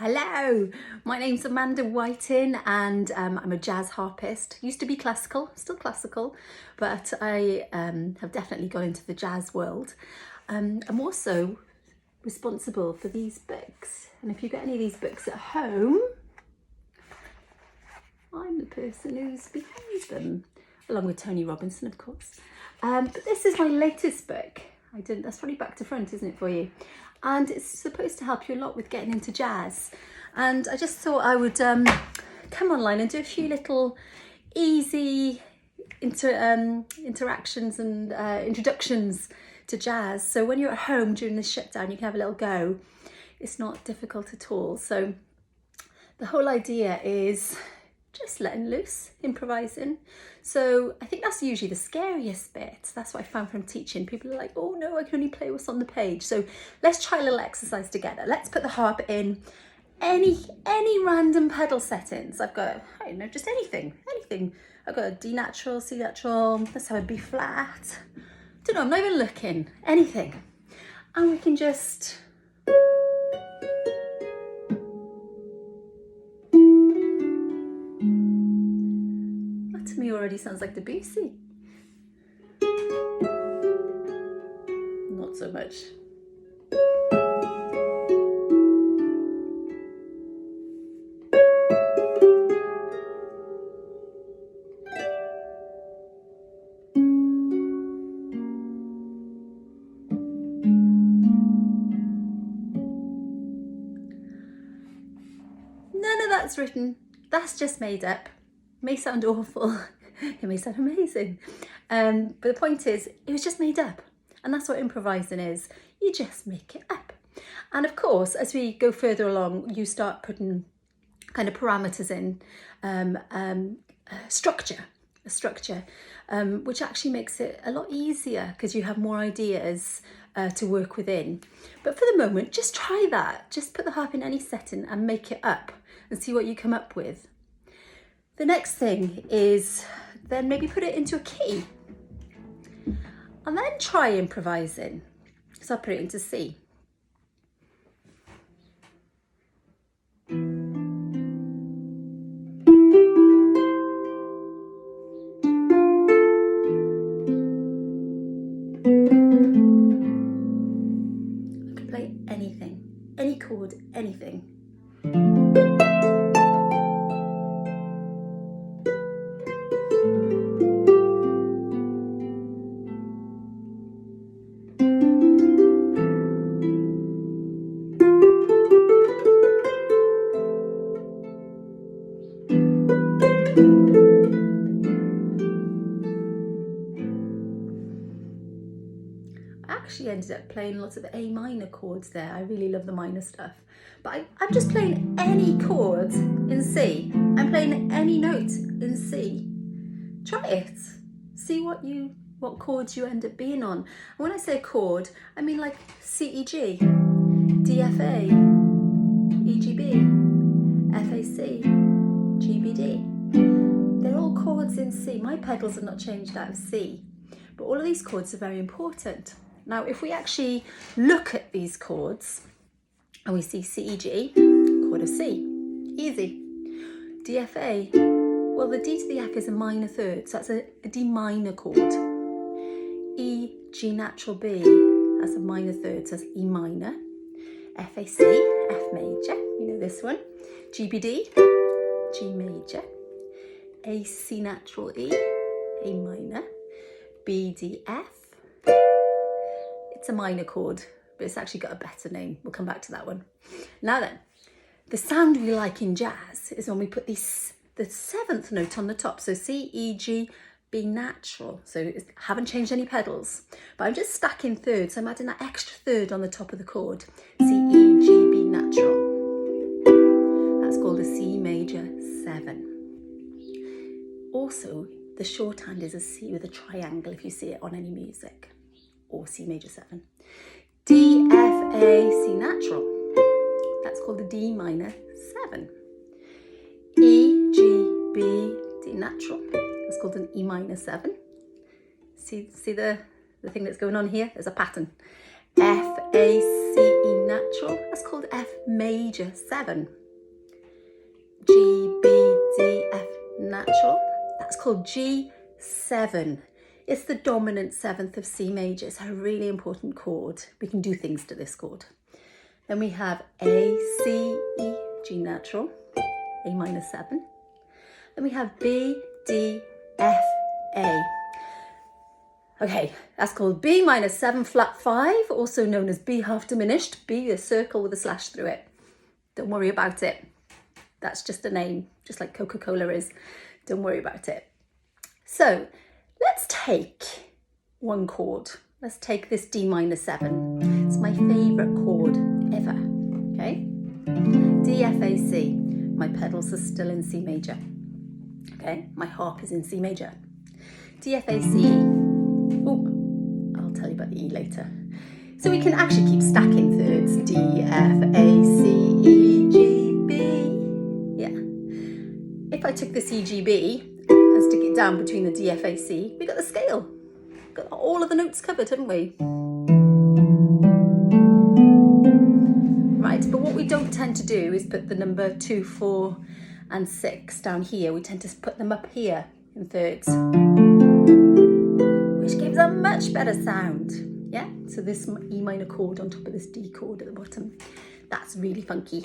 Hello, my name's Amanda Whiting and I'm a jazz harpist. Used to be classical, still classical, but I have definitely gone into the jazz world. I'm also responsible for these books, and if you get any of these books at home, I'm the person who's behind them, along with Tony Robinson, of course. But this is my latest book. That's probably back to front, isn't it, for you? And it's supposed to help you a lot with getting into jazz. And I just thought I would come online and do a few little easy interactions and introductions to jazz. So when you're at home during this shutdown, you can have a little go. It's not difficult at all. So the whole idea is just letting loose, improvising. So I think that's usually the scariest bit. That's what I found from teaching. People are like, oh no, I can only play what's on the page. So let's try a little exercise together. Let's put the harp in any random pedal settings. I've got, I don't know, just anything. I've got a D natural, C natural, let's have a B flat. Don't know, I'm not even looking, anything. And we can just to me already sounds like Debussy. Not so much. None of that's written. That's just made up. May sound awful, it may sound amazing, but the point is, it was just made up, and that's what improvising is. You just make it up. And of course, as we go further along, you start putting kind of parameters in, a structure, which actually makes it a lot easier because you have more ideas to work within. But for the moment, just try that. Just put the harp in any setting and make it up and see what you come up with. The next thing is then maybe put it into a key and then try improvising. So I'll put it into C. I can play anything, any chord, anything. I actually ended up playing lots of A minor chords there. I really love the minor stuff. But I'm just playing any chord in C. I'm playing any note in C. Try it. See what chords you end up being on. And when I say chord, I mean like C, E, G, D, F, A, E, G, B, F, A, C, G, B, D. They're all chords in C. My pedals have not changed out of C. But all of these chords are very important. Now, if we actually look at these chords and we see C, E, G, chord of C, easy. D, F, A, well, the D to the F is a minor third, so that's a D minor chord. E, G natural B, that's a minor third, so that's E minor. F, A, C, F major, you know this one. G, B, D, G major. A, C natural E, A minor. B, D, F. It's a minor chord, but it's actually got a better name. We'll come back to that one. Now then, the sound we like in jazz is when we put the seventh note on the top. So C, E, G, B natural. So haven't changed any pedals, but I'm just stacking thirds. So I'm adding that extra third on the top of the chord. C, E, G, B natural. That's called a C major 7. Also, the shorthand is a C with a triangle if you see it on any music, or C major 7. D, F, A, C natural. That's called the D minor 7. E, G, B, D natural. That's called an E minor 7. See the thing that's going on here? There's a pattern. F, A, C, E natural, that's called F major 7. G, B, D, F natural, that's called G7. It's the dominant 7th of C major. It's a really important chord. We can do things to this chord. Then we have A, C, E, G natural, A minor 7. Then we have B, D, F, A. Okay, that's called B minor 7 flat 5, also known as B half diminished. B, a circle with a slash through it. Don't worry about it. That's just a name, just like Coca-Cola is. Don't worry about it. So let's take one chord. Let's take this D minor 7. It's my favourite chord ever, okay? D, F, A, C. My pedals are still in C major, okay? My harp is in C major. D, F, A, C, E. Oh, I'll tell you about the E later. So we can actually keep stacking thirds. D, F, A, C, E, G, B. Yeah. If I took this E, G, B and stick it down between the D, F, A, C, we got the scale. Got all of the notes covered, haven't we? Right, but what we don't tend to do is put the number 2, 4 and 6 down here. We tend to put them up here in thirds, which gives a much better sound. Yeah, so this E minor chord on top of this D chord at the bottom, that's really funky.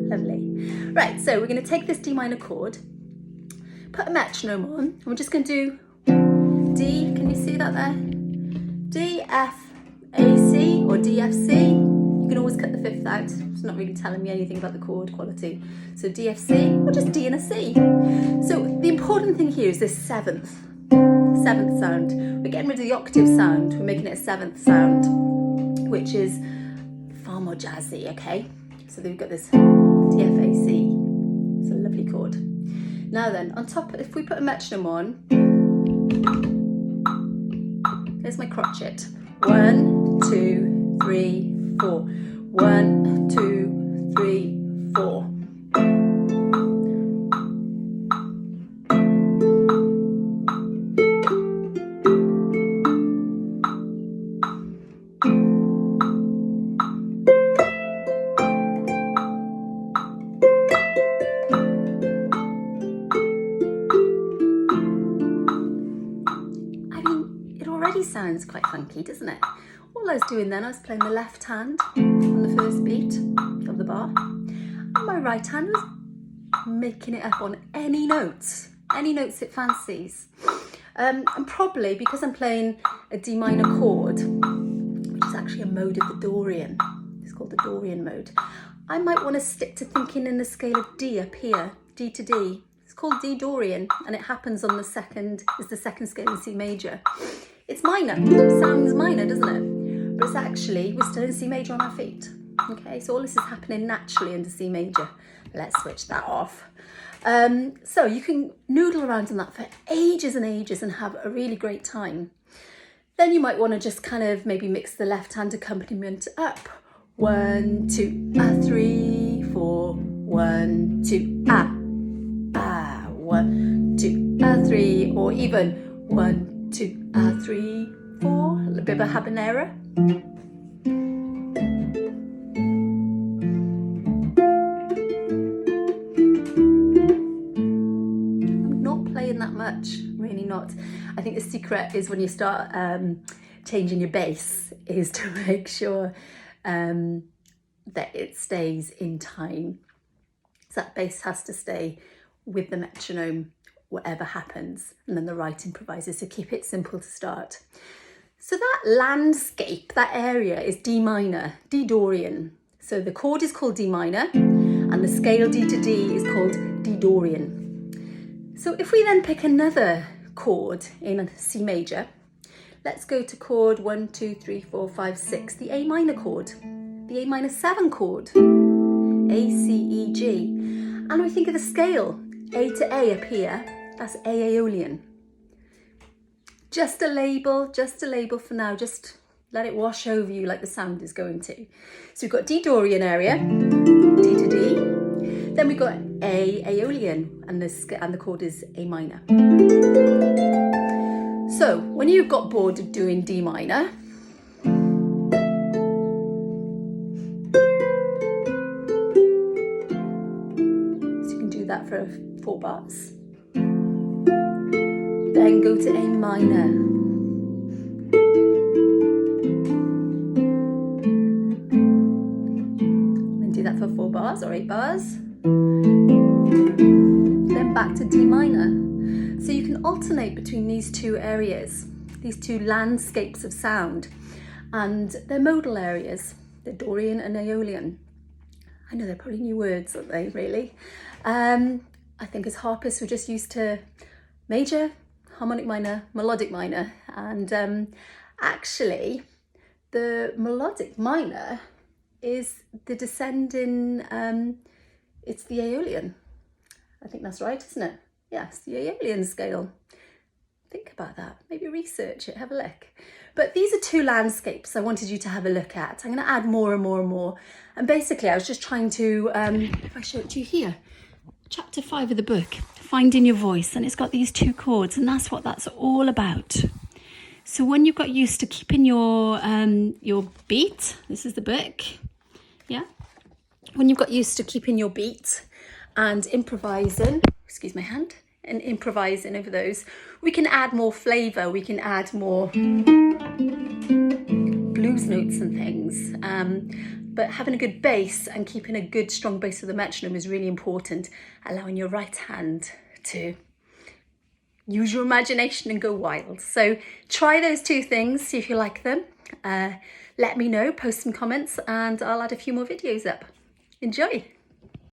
Lovely. Right, so we're going to take this D minor chord, put a metronome on, and we're just going to do D, can you see that there? D, F, A, C or D, F, C. You can always cut the 5th out. It's not really telling me anything about the chord quality. So D, F, C, or just D and a C. So the important thing here is this 7th sound. We're getting rid of the octave sound. We're making it a 7th sound, which is far more jazzy, okay? So then we've got this D, F, A, C. It's a lovely chord. Now then, on top, if we put a metronome on, here's my crotchet. 1, 2, 3, 4. 1, 2, 3, 4. Sounds quite funky, doesn't it? All I was doing then, I was playing the left hand on the first beat of the bar, and my right hand was making it up on any notes it fancies. And probably because I'm playing a D minor chord, which is actually a mode of the Dorian, it's called the Dorian mode, I might want to stick to thinking in the scale of D up here, D to D. It's called D Dorian, and it happens on the second scale in C major. It's minor, it sounds minor, doesn't it? But it's actually, we're still in C major on our feet. Okay, so all this is happening naturally under C major. Let's switch that off. So you can noodle around on that for ages and ages and have a really great time. Then you might want to just kind of maybe mix the left hand accompaniment up. 1, 2, 3, 4. 1, 2, 1, 2, 3, or even 1, 2, 3, 4. A little bit of a habanera. I'm not playing that much, really not. I think the secret is when you start changing your bass is to make sure that it stays in time. So that bass has to stay with the metronome, whatever happens, and then the right improviser, so keep it simple to start. So that landscape, that area is D minor, D Dorian. So the chord is called D minor, and the scale D to D is called D Dorian. So if we then pick another chord in C major, let's go to chord 1, 2, 3, 4, 5, 6, the A minor chord, the A minor 7 chord, A, C, E, G. And we think of the scale, A to A up here, that's A Aeolian. Just a label for now, just let it wash over you like the sound is going to. So we've got D Dorian area, D to D. Then we've got A Aeolian, and the chord is A minor. So when you've got bored of doing D minor, that for 4 bars. Then go to A minor. And do that for 4 bars or 8 bars. Then back to D minor. So you can alternate between these two areas, these two landscapes of sound, and they're modal areas. They're Dorian and Aeolian. I know they're probably new words, aren't they, really? I think as harpists we're just used to major, harmonic minor, melodic minor, and actually the melodic minor is the descending, it's the Aeolian. I think that's right, isn't it? Yes, the Aeolian scale. Think about that, maybe research it, have a look. But these are 2 landscapes I wanted you to have a look at. I'm going to add more and more and more. And basically I was just trying to, if I show it to you here, chapter 5 of the book, Finding Your Voice, and it's got these 2 chords, and that's what that's all about. So when you've got used to keeping your beat, this is the book, yeah? When you've got used to keeping your beat and improvising, excuse my hand, and improvising over those, we can add more flavour, we can add more blues notes and things. But having a good bass and keeping a good strong bass of the metronome is really important, allowing your right hand to use your imagination and go wild. So try those 2 things, see if you like them. Let me know, post some comments, and I'll add a few more videos up. Enjoy!